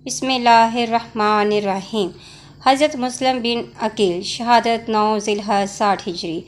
بسم اللہ الرحمن الرحیم۔ حضرت مسلم بن عقیل، شہادت 9 ذی الحجہ 60 ہجری۔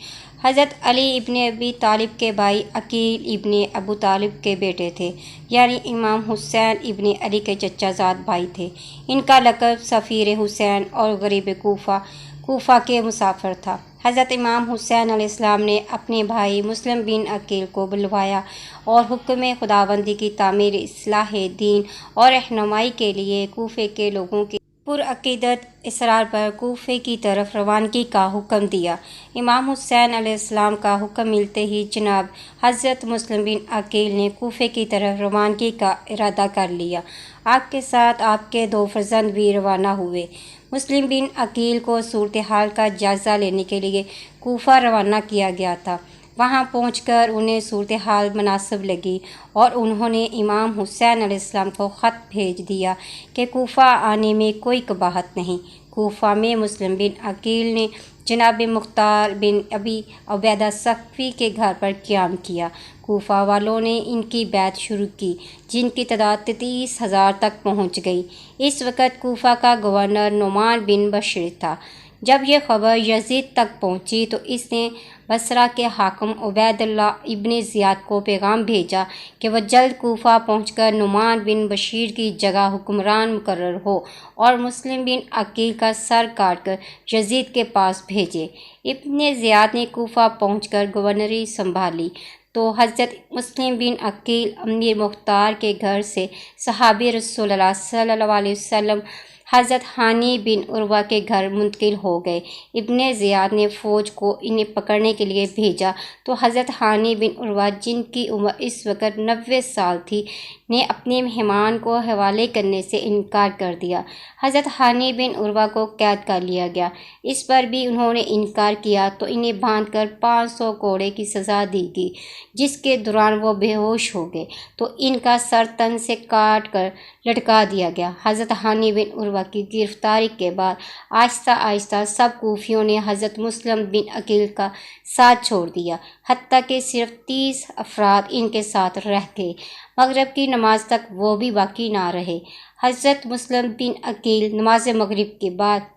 حضرت علی ابن ابی طالب کے بھائی عقیل ابن ابو طالب کے بیٹے تھے، یعنی امام حسین ابن علی کے چچا زاد بھائی تھے۔ ان کا لقب سفیر حسین اور غریب کوفہ کے مسافر تھا۔ حضرت امام حسین علیہ السلام نے اپنے بھائی مسلم بن عقیل کو بلوایا اور حکم خداوندی کی تعمیر، اصلاح دین اور رہنمائی کے لیے کوفے کے لوگوں کی پرعقیدت اصرار پر کوفے کی طرف روانگی کا حکم دیا۔ امام حسین علیہ السلام کا حکم ملتے ہی جناب حضرت مسلم بن عقیل نے کوفے کی طرف روانگی کا ارادہ کر لیا۔ آپ کے ساتھ آپ کے 2 فرزند بھی روانہ ہوئے۔ مسلم بن عقیل کو صورتحال کا جائزہ لینے کے لیے کوفہ روانہ کیا گیا تھا۔ وہاں پہنچ کر انہیں صورتحال مناسب لگی اور انہوں نے امام حسین علیہ السلام کو خط بھیج دیا کہ کوفہ آنے میں کوئی قباحت نہیں۔ کوفہ میں مسلم بن عقیل نے جناب مختار بن ابی عبیدہ ثقفی کے گھر پر قیام کیا۔ کوفہ والوں نے ان کی بیعت شروع کی، جن کی تعداد 33,000 تک پہنچ گئی۔ اس وقت کوفہ کا گورنر نعمان بن بشیر تھا۔ جب یہ خبر یزید تک پہنچی تو اس نے بصرہ کے حاکم عبید اللہ ابن زیاد کو پیغام بھیجا کہ وہ جلد کوفہ پہنچ کر نعمان بن بشیر کی جگہ حکمران مقرر ہو اور مسلم بن عقیل کا سر کاٹ کر یزید کے پاس بھیجے۔ ابن زیاد نے کوفہ پہنچ کر گورنری سنبھالی تو حضرت مسلم بن عقیل امیر مختار کے گھر سے صحابی رسول اللہ صلی اللہ علیہ وسلم حضرت ہانی بن عروہ کے گھر منتقل ہو گئے۔ ابن زیاد نے فوج کو انہیں پکڑنے کے لیے بھیجا تو حضرت ہانی بن عروہ، جن کی عمر اس وقت 90 سال تھی، نے اپنے مہمان کو حوالے کرنے سے انکار کر دیا۔ حضرت ہانی بن عروہ کو قید کر لیا گیا۔ اس پر بھی انہوں نے انکار کیا تو انہیں باندھ کر 500 کوڑے کی سزا دی گئی، جس کے دوران وہ بے ہوش ہو گئے تو ان کا سر تن سے کاٹ کر لٹکا دیا گیا۔ حضرت ہانی بن عروہ کی گرفتاری کے بعد آہستہ آہستہ سب کوفیوں نے حضرت مسلم بن عقیل کا ساتھ چھوڑ دیا، حتیٰ کہ صرف 30 افراد ان کے ساتھ رہ گئے۔ مغرب کی نماز تک وہ بھی باقی نہ رہے۔ حضرت مسلم بن عقیل نماز مغرب کے بعد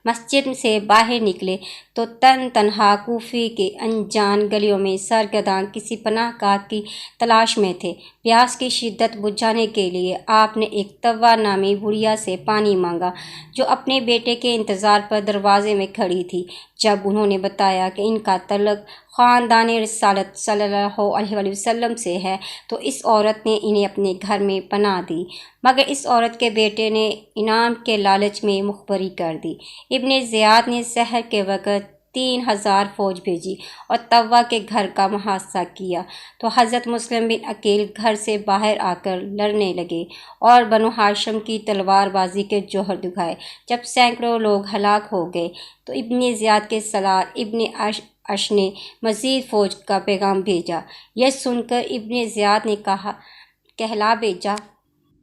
مسجد سے باہر نکلے تو تنہا کوفے کے انجان گلیوں میں سرگرداں کسی پناہ گاہ کی تلاش میں تھے۔ پیاس کی شدت بجھانے کے لیے آپ نے ایک طوّا نامی بڑھیا سے پانی مانگا، جو اپنے بیٹے کے انتظار پر دروازے میں کھڑی تھی۔ جب انہوں نے بتایا کہ ان کا تعلق خاندان رسالت صلی اللہ علیہ وسلم سے ہے تو اس عورت نے انہیں اپنے گھر میں پناہ دی، مگر اس عورت کے بیٹے نے انعام کے لالچ میں مخبری کر دی۔ ابن زیاد نے سحر کے وقت 3000 فوج بھیجی اور طوّا کے گھر کا محاصرہ کیا تو حضرت مسلم بن عقیل گھر سے باہر آ کر لڑنے لگے اور بنو ہاشم کی تلوار بازی کے جوہر دکھائے۔ جب سینکڑوں لوگ ہلاک ہو گئے تو ابن زیاد کے سالار ابن اش نے مزید فوج کا پیغام بھیجا۔ یہ سن کر ابن زیاد نے کہلا بھیجا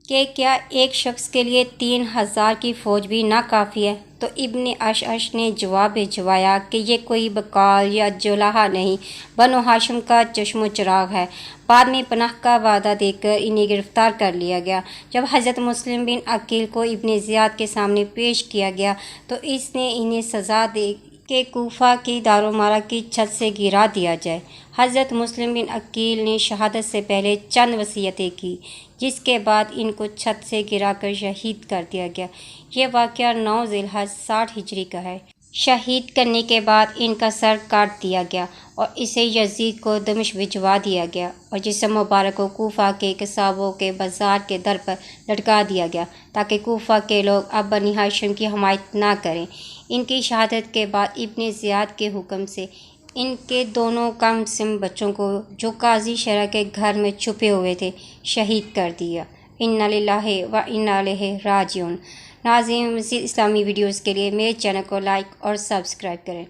کہ کیا ایک شخص کے لیے 3000 کی فوج بھی ناکافی ہے؟ تو ابن اش نے جواب بھجوایا کہ یہ کوئی بقال یا جولاہا نہیں، بنو ہاشم کا چشم و چراغ ہے۔ بعد میں پناہ کا وعدہ دے کر انہیں گرفتار کر لیا گیا۔ جب حضرت مسلم بن عقیل کو ابن زیاد کے سامنے پیش کیا گیا تو اس نے انہیں سزا دی کہ کوفہ کی دارومدارہ کی چھت سے گرا دیا جائے۔ حضرت مسلم بن عقیل نے شہادت سے پہلے چند وصیتیں کی، جس کے بعد ان کو چھت سے گرا کر شہید کر دیا گیا۔ یہ واقعہ 9 ذی الحجہ 60 ہجری کا ہے۔ شہید کرنے کے بعد ان کا سر کاٹ دیا گیا اور اسے یزید کو دمشق بھجوا دیا گیا اور جسم مبارک کو کوفہ کے قصابوں کے بازار کے در پر لٹکا دیا گیا تاکہ کوفہ کے لوگ اب بنی ہاشم کی حمایت نہ کریں۔ ان کی شہادت کے بعد ابن زیاد کے حکم سے ان کے دونوں کم سن بچوں کو، جو قاضی شرح کے گھر میں چھپے ہوئے تھے، شہید کر دیا۔ انا للہ و انا الیہ راجعون۔ ناظرین، مزید اسلامی ویڈیوز کے لیے میرے چینل کو لائک اور سبسکرائب کریں۔